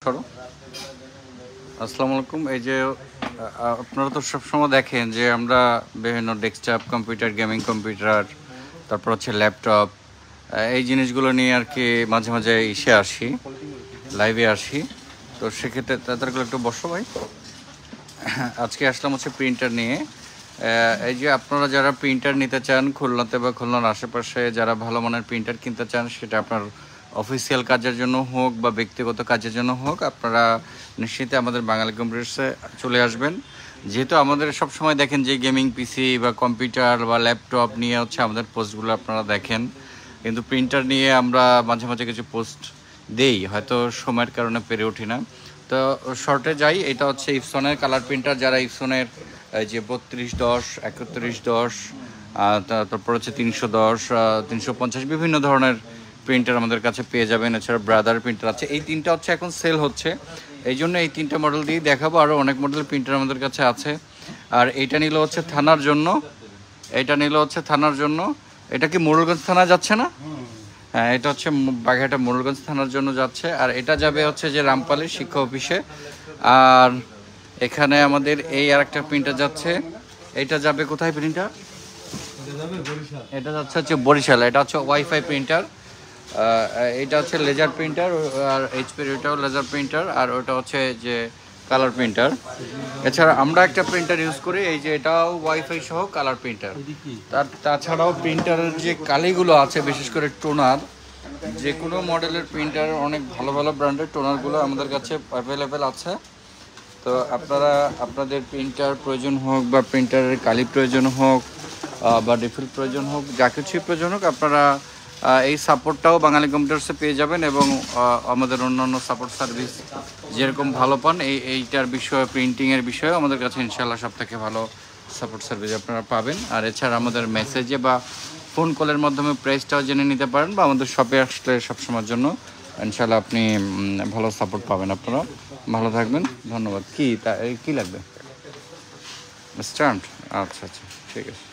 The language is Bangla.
করো। আসসালামু আলাইকুম। এই যে আপনারা তো সবসময় দেখেন যে আমরা বিভিন্ন ডেস্কটপ কম্পিউটার, গেমিং কম্পিউটার, তারপর হচ্ছে ল্যাপটপ, এই জিনিসগুলো নিয়ে আর কি মাঝে মাঝে আসি, লাইভে আসি। তো সেক্ষেত্রে তাদেরগুলো একটু বসো ভাই। আজকে আসলাম হচ্ছে প্রিন্টার নিয়ে। এই যে আপনারা যারা প্রিন্টার নিতে চান খুলনাতে বা খুলনার আশেপাশে, যারা ভালো মানের প্রিন্টার কিনতে চান, সেটা আপনার অফিসিয়াল কাজের জন্য হোক বা ব্যক্তিগত কাজের জন্য হোক, আপনারা নিশ্চিন্তে আমাদের বাঙালি কম্পিউটার্সে চলে আসবেন। যেহেতু আমাদের সব সময় দেখেন যে গেমিং পিসি বা কম্পিউটার বা ল্যাপটপ নিয়ে হচ্ছে আমাদের পোস্টগুলো আপনারা দেখেন, কিন্তু প্রিন্টার নিয়ে আমরা মাঝে মাঝে কিছু পোস্ট দেই, হয়তো সময়ের কারণে পেরে উঠি না। তো শর্টে যাই, এটা হচ্ছে ইপসনের কালার প্রিন্টার। যারা ইপসনের এই যে 3210, 3110, তারপর হচ্ছে 310, 350 বিভিন্ন ধরনের প্রিন্টার আমাদের কাছে পেয়ে যাবেন। এছাড়া ব্রাদার প্রিন্টার আছে। এই তিনটা হচ্ছে এখন সেল হচ্ছে, এই জন্য এই তিনটা মডেল দিয়ে দেখাবো। আরও অনেক মডেলের প্রিন্টার আমাদের কাছে আছে। আর এইটা নিল হচ্ছে থানার জন্য, এটা কি মোড়লগঞ্জ থানা যাচ্ছে না? হ্যাঁ, এটা হচ্ছে বাঘাটা মোড়লগঞ্জ থানার জন্য যাচ্ছে। আর এটা যাবে হচ্ছে যে রামপালের শিক্ষা অফিসে। আর এখানে আমাদের এই আর একটা প্রিন্টার যাচ্ছে, এটা যাবে কোথায় প্রিন্টার? এটা যাচ্ছে হচ্ছে বরিশাল। এটা হচ্ছে ওয়াইফাই প্রিন্টার। এটা হচ্ছে লেজার প্রিন্টার, আর এইচপির ওইটাও লেজার প্রিন্টার, আর ওটা হচ্ছে যে কালার প্রিন্টার। এছাড়া আমরা একটা প্রিন্টার ইউজ করি, এই যে এটাও ওয়াইফাই সহ কালার প্রিন্টার। তাছাড়াও প্রিন্টারের যে কালিগুলো আছে, বিশেষ করে টোনার, যে কোনো মডেলের প্রিন্টার, অনেক ভালো ভালো ব্র্যান্ডের টোনারগুলো আমাদের কাছে অ্যাভেলেবেল আছে। তো আপনারা আপনাদের প্রিন্টার প্রয়োজন হোক বা প্রিন্টারের কালি প্রয়োজন হোক বা রিফিল প্রয়োজন হোক, যা কিছুই প্রয়োজন হোক, আপনারা এই সাপোর্টটাও বাঙালি কম্পিউটার্সে পেয়ে যাবেন। এবং আমাদের অন্যান্য সাপোর্ট সার্ভিস যেরকম ভালো পান, এইটার বিষয়ে, প্রিন্টিংয়ের বিষয়ে আমাদের কাছে ইনশাআল্লাহ সব থেকে ভালো সাপোর্ট সার্ভিস আপনারা পাবেন। আর এছাড়া আমাদের মেসেজে বা ফোন কলের মাধ্যমে প্রাইসটাও জেনে নিতে পারেন, বা আমাদের শপে আসলে সবসময়ের জন্য ইনশাআল্লাহ আপনি ভালো সাপোর্ট পাবেন। আপনারা ভালো থাকবেন, ধন্যবাদ। কি লাগবে? স্ট্যান্ড? আচ্ছা আচ্ছা, ঠিক আছে।